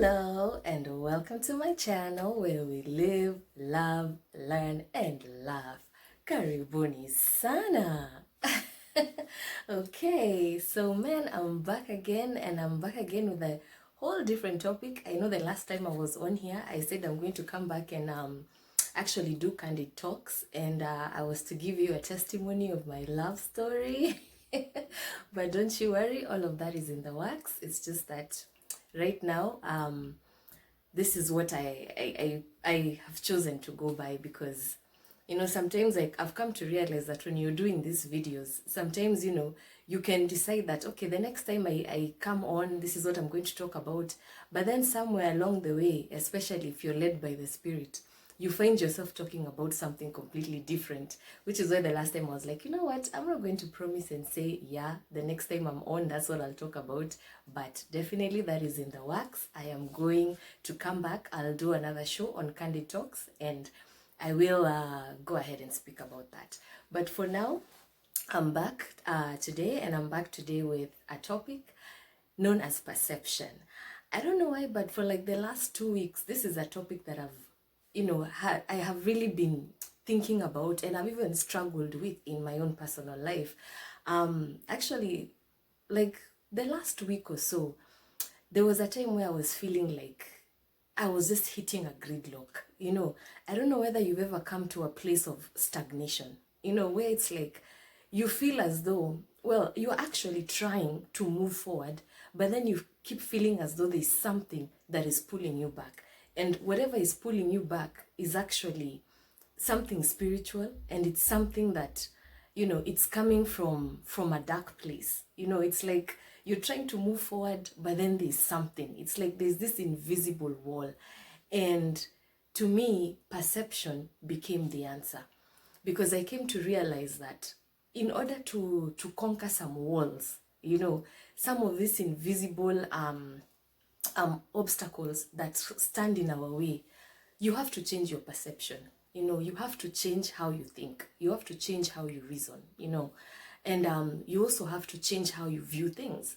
Hello and welcome to my channel where we live, love, learn and laugh. Karibuni sana. Okay, so man, I'm back again and I'm back again with a whole different topic. I know the last time I was on here, I said I'm going to come back and actually do candid talks, and I was to give you a testimony of my love story. But don't you worry, all of that is in the works. It's just that right now this is what I have chosen to go by, because sometimes, like, I've come to realize that when you're doing these videos, sometimes you can decide that, okay, the next time I come on, this is what I'm going to talk about. But then somewhere along the way, especially if you're led by the Spirit, you find yourself talking about something completely different, which is why the last time I was like, you know what, I'm not going to promise and say, yeah, the next time I'm on, that's what I'll talk about. But definitely that is in the works. I am going to come back. I'll do another show on Candid Talks, and I will go ahead and speak about that. But for now, I'm back today, and I'm back today with a topic known as perception. I don't know why, but for like the last 2 weeks, this is a topic that I have really been thinking about, and I've even struggled with in my own personal life. Actually, like the last week or so, there was a time where I was feeling like I was just hitting a gridlock. I don't know whether you've ever come to a place of stagnation, where it's like you feel as though, well, you're actually trying to move forward, but then you keep feeling as though there's something that is pulling you back. And whatever is pulling you back is actually something spiritual, and it's something that it's coming from a dark place. It's like you're trying to move forward, but then there's something. It's like there's this invisible wall. And to me, perception became the answer, because I came to realize that in order to conquer some walls, some of these invisible obstacles that stand in our way, you have to change your perception. You have to change how you think. You have to change how you reason. And you also have to change how you view things.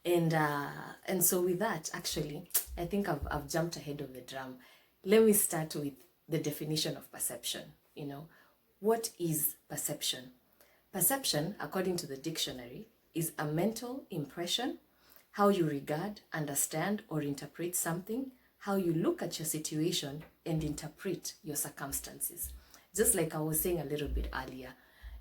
And so with that, actually, I think I've jumped ahead of the drum. Let me start with the definition of perception. What is perception? Perception, according to the dictionary, is a mental impression, how you regard, understand, or interpret something, how you look at your situation and interpret your circumstances. Just like I was saying a little bit earlier,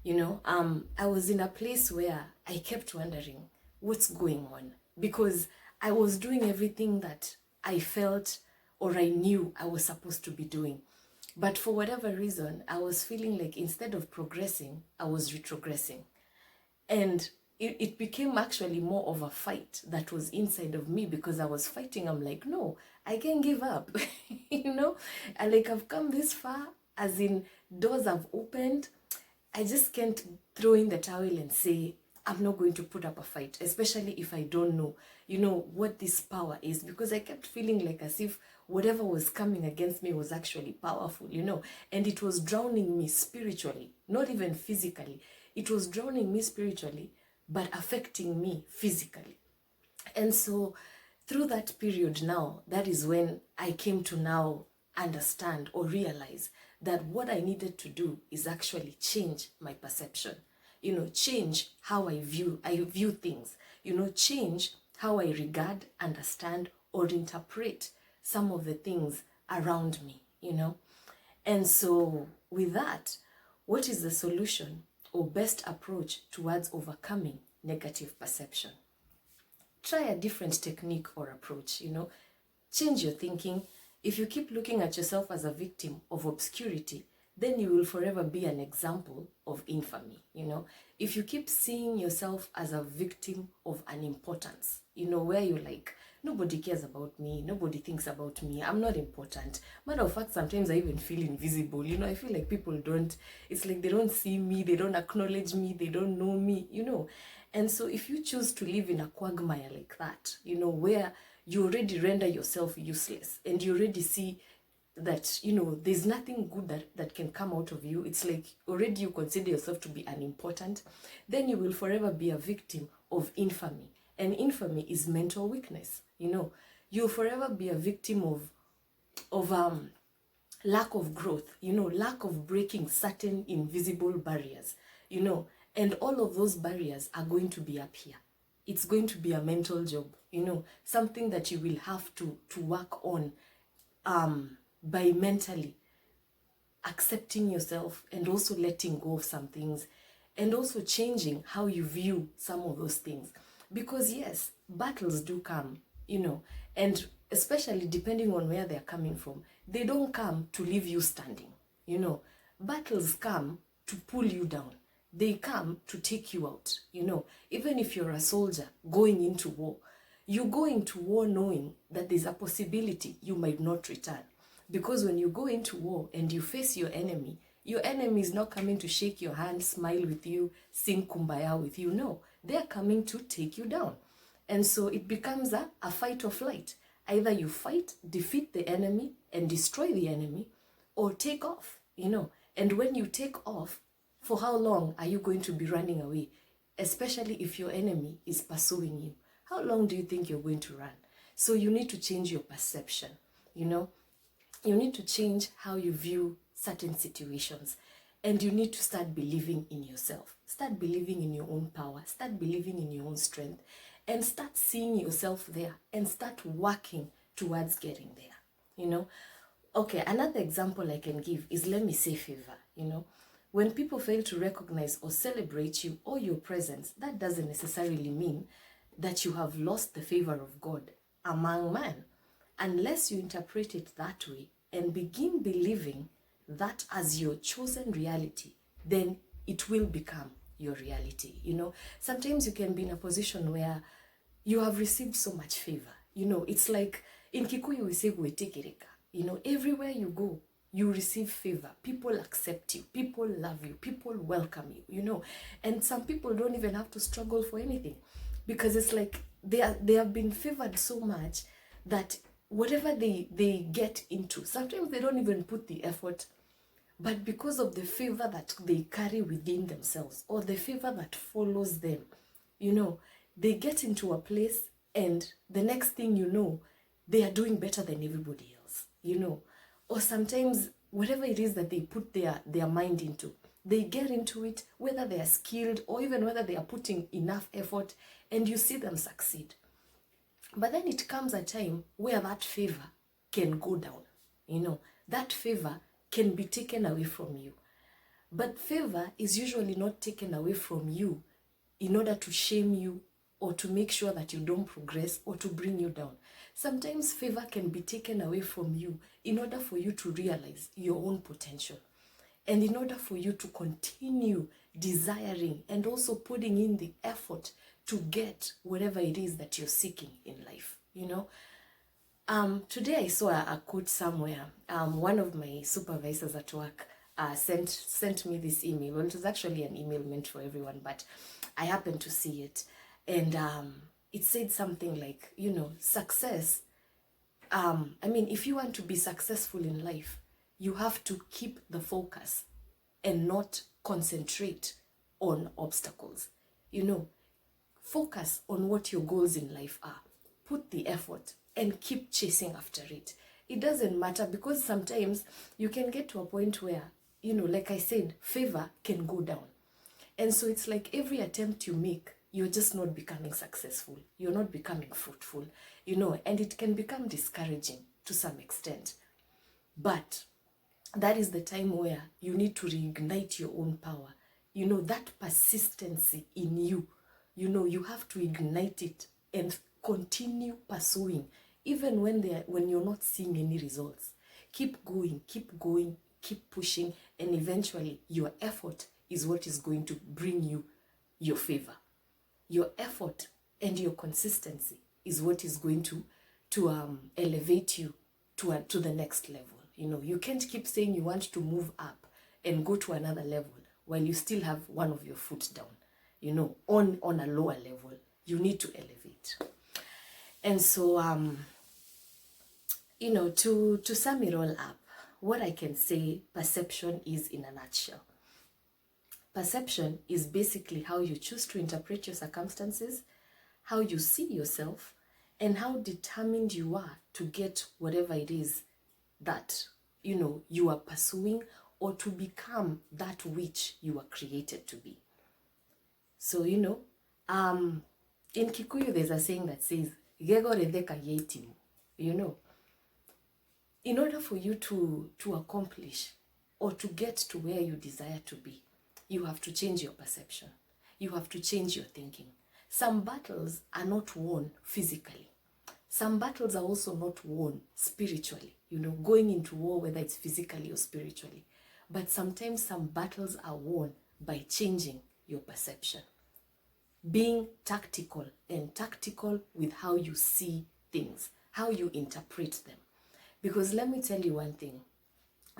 I was in a place where I kept wondering what's going on, because I was doing everything that I felt or I knew I was supposed to be doing. But for whatever reason, I was feeling like instead of progressing, I was retrogressing. And it became actually more of a fight that was inside of me, because I was fighting. I'm like, no, I can't give up. And like, I've come this far, as in doors have opened. I just can't throw in the towel and say, I'm not going to put up a fight, especially if I don't know, what this power is, because I kept feeling like as if whatever was coming against me was actually powerful, and it was drowning me spiritually, not even physically. It was drowning me spiritually, but affecting me physically. And so through that period now, that is when I came to now understand or realize that what I needed to do is actually change my perception. Change how I view things, change how I regard, understand, or interpret some of the things around me, And so with that, what is the solution or best approach towards overcoming negative perception? Try a different technique or approach, change your thinking. If you keep looking at yourself as a victim of obscurity, then you will forever be an example of infamy. If you keep seeing yourself as a victim of unimportance, where you're like, nobody cares about me, nobody thinks about me, I'm not important. Matter of fact, sometimes I even feel invisible. I feel like people don't, it's like they don't see me, they don't acknowledge me, they don't know me, And so if you choose to live in a quagmire like that, where you already render yourself useless and you already see that, there's nothing good that can come out of you, it's like already you consider yourself to be unimportant, then you will forever be a victim of infamy. And infamy is mental weakness. you'll forever be a victim of lack of growth, lack of breaking certain invisible barriers, and all of those barriers are going to be up here. It's going to be a mental job, something that you will have to work on by mentally accepting yourself and also letting go of some things and also changing how you view some of those things. Because yes, battles do come, and especially depending on where they're coming from, they don't come to leave you standing, battles come to pull you down. They come to take you out, even if you're a soldier going into war, you go into war knowing that there's a possibility you might not return. Because when you go into war and you face your enemy is not coming to shake your hand, smile with you, sing kumbaya with you. No, they're coming to take you down. And so it becomes a fight or flight. Either you fight, defeat the enemy and destroy the enemy, or take off, And when you take off, for how long are you going to be running away? Especially if your enemy is pursuing you. How long do you think you're going to run? So you need to change your perception, You need to change how you view certain situations. And you need to start believing in yourself. Start believing in your own power. Start believing in your own strength. And start seeing yourself there. And start working towards getting there, Okay, another example I can give is, let me say, favor, When people fail to recognize or celebrate you or your presence, that doesn't necessarily mean that you have lost the favor of God among man, unless you interpret it that way and begin believing that as your chosen reality, then it will become your reality. Sometimes you can be in a position where you have received so much favor. It's like in Kikuyu we say wetekereka. Everywhere you go, you receive favor. People accept you. People love you. People welcome you, And some people don't even have to struggle for anything, because it's like they have been favored so much that whatever they get into, sometimes they don't even put the effort, but because of the favor that they carry within themselves or the favor that follows them, they get into a place and the next thing they are doing better than everybody else, Or sometimes whatever it is that they put their mind into, they get into it, whether they are skilled or even whether they are putting enough effort, and you see them succeed. But then it comes a time where that favor can go down. That favor can be taken away from you. But favor is usually not taken away from you in order to shame you or to make sure that you don't progress or to bring you down. Sometimes favor can be taken away from you in order for you to realize your own potential. And in order for you to continue desiring and also putting in the effort to get whatever it is that you're seeking in life, Today I saw a quote somewhere. One of my supervisors at work sent me this email. Well, it was actually an email meant for everyone, but I happened to see it. And it said something like, success. If you want to be successful in life, you have to keep the focus and not concentrate on obstacles. Focus on what your goals in life are. Put the effort and keep chasing after it. It doesn't matter, because sometimes you can get to a point where, like I said, favor can go down. And so it's like every attempt you make, you're just not becoming successful. You're not becoming fruitful, and it can become discouraging to some extent. But that is the time where you need to reignite your own power. That persistency in you, you have to ignite it and continue pursuing, even when you're not seeing any results. Keep going, keep pushing, and eventually your effort is what is going to bring you your favor. Your effort and your consistency is what is going to elevate you to the next level. You can't keep saying you want to move up and go to another level while you still have one of your foot down, on a lower level. You need to elevate. And so, to sum it all up, what I can say perception is in a nutshell. Perception is basically how you choose to interpret your circumstances, how you see yourself, and how determined you are to get whatever it is that, you know, you are pursuing, or to become that which you are created to be. So, you know, in Kikuyu, there's a saying that says, Gego redeka yetimu. You know, in order for you to accomplish or to get to where you desire to be, you have to change your perception. You have to change your thinking. Some battles are not won physically. Some battles are also not won spiritually, you know, going into war, whether it's physically or spiritually. But sometimes some battles are won by changing your perception. Being tactical, and tactical with how you see things, how you interpret them. Because let me tell you one thing,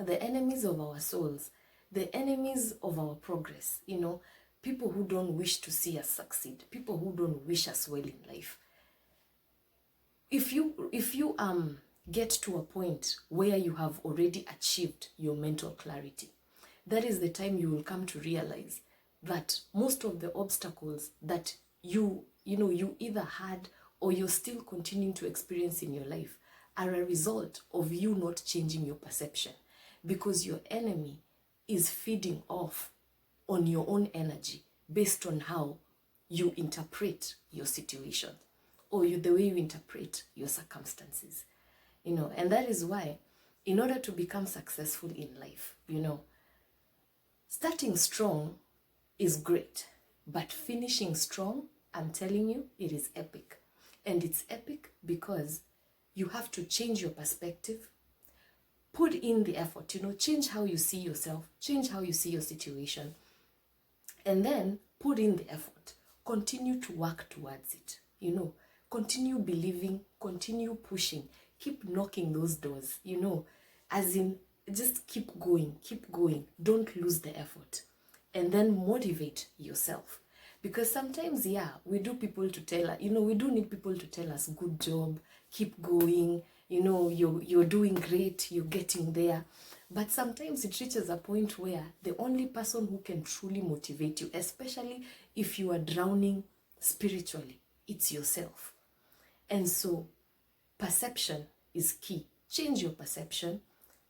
the enemies of our souls, the enemies of our progress, you know, people who don't wish to see us succeed, people who don't wish us well in life. If you get to a point where you have already achieved your mental clarity, that is the time you will come to realize that most of the obstacles that you either had or you're still continuing to experience in your life are a result of you not changing your perception, because your enemy is feeding off on your own energy based on how you interpret your situation, or the way you interpret your circumstances, you know. And that is why, in order to become successful in life, you know, starting strong is great, but finishing strong, I'm telling you, it is epic. And it's epic because you have to change your perspective, put in the effort, you know, change how you see yourself, change how you see your situation, and then put in the effort. Continue to work towards it, you know, continue believing, continue pushing, keep knocking those doors, you know, as in just keep going, don't lose the effort, and then motivate yourself. Because sometimes, yeah, we do people to tell us, you know, we do need people to tell us, good job, keep going, you know, you're doing great, you're getting there. But sometimes it reaches a point where the only person who can truly motivate you, especially if you are drowning spiritually, it's yourself. And so perception is key. Change your perception,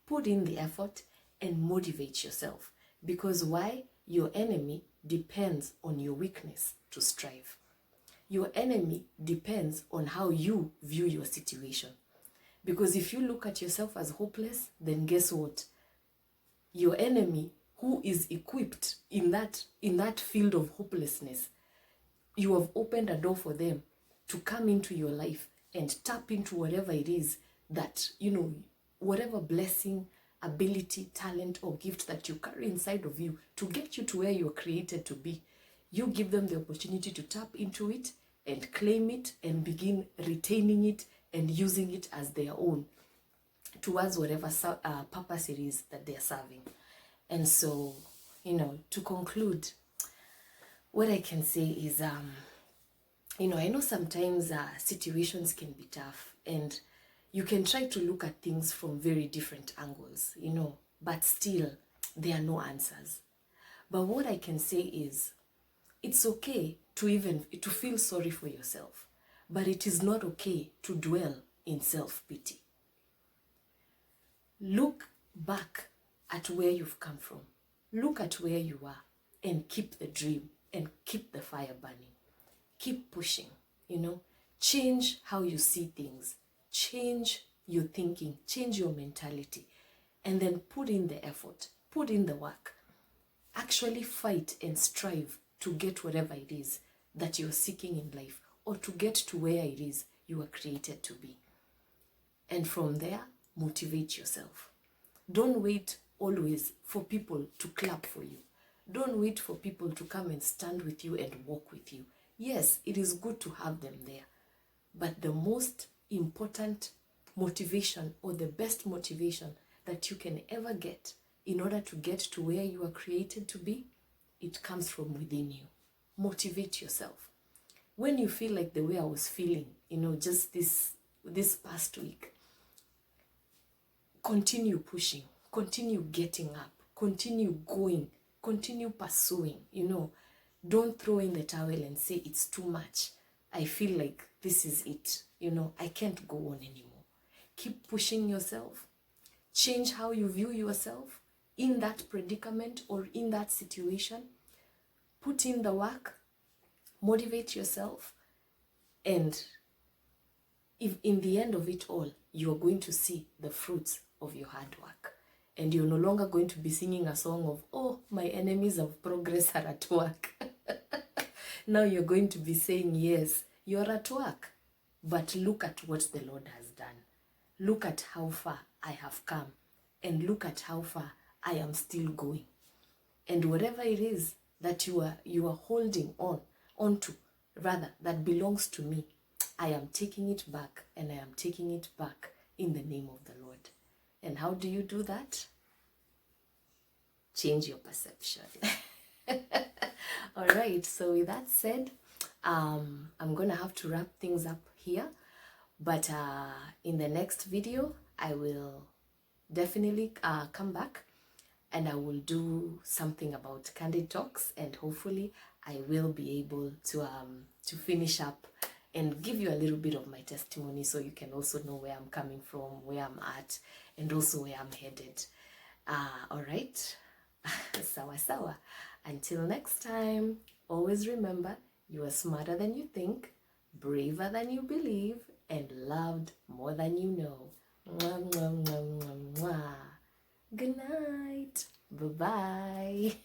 put in the effort, and motivate yourself. Because why? Your enemy depends on your weakness to strive. Your enemy depends on how you view your situation. Because if you look at yourself as hopeless, then guess what? Your enemy, who is equipped in that field of hopelessness, you have opened a door for them to come into your life and tap into whatever it is that, you know, whatever blessing, ability, talent, or gift that you carry inside of you to get you to where you're created to be. You give them the opportunity to tap into it and claim it and begin retaining it and using it as their own towards whatever purpose it is that they're serving. And so, you know, to conclude, what I can say is, you know, I know sometimes situations can be tough, and you can try to look at things from very different angles, you know, but still there are no answers. But what I can say is, it's okay to feel sorry for yourself, but it is not okay to dwell in self-pity. Look back at where you've come from. Look at where you are and keep the dream and keep the fire burning. Keep pushing, you know. Change how you see things. Change your thinking. Change your mentality. And then put in the effort. Put in the work. Actually fight and strive to get whatever it is that you're seeking in life, or to get to where it is you are created to be. And from there, motivate yourself. Don't wait always for people to clap for you. Don't wait for people to come and stand with you and walk with you. Yes, it is good to have them there. But the most important motivation, or the best motivation that you can ever get in order to get to where you are created to be, it comes from within you. Motivate yourself. When you feel like the way I was feeling, you know, just this past week, continue pushing, continue getting up, continue going, continue pursuing, you know. Don't throw in the towel and say it's too much. I feel like this is it. You know, I can't go on anymore. Keep pushing yourself. Change how you view yourself in that predicament or in that situation. Put in the work. Motivate yourself. And if in the end of it all, you are going to see the fruits of your hard work. And you're no longer going to be singing a song of, oh, my enemies of progress are at work. Now you're going to be saying, yes, you're at work, but look at what the Lord has done. Look at how far I have come, and look at how far I am still going. And whatever it is that you are holding onto, rather, that belongs to me, I am taking it back, and I am taking it back in the name of the Lord. And how do you do that? Change your perception. All right, so with that said, I'm going to have to wrap things up here. But in the next video, I will definitely come back and I will do something about Candid Talks, and hopefully I will be able to finish up and give you a little bit of my testimony so you can also know where I'm coming from, where I'm at, and also where I'm headed. All right. Sawa sawa. Until next time, always remember, you are smarter than you think, braver than you believe, and loved more than you know. Mwah, mwah, mwah, mwah, mwah. Good night. Bye-bye.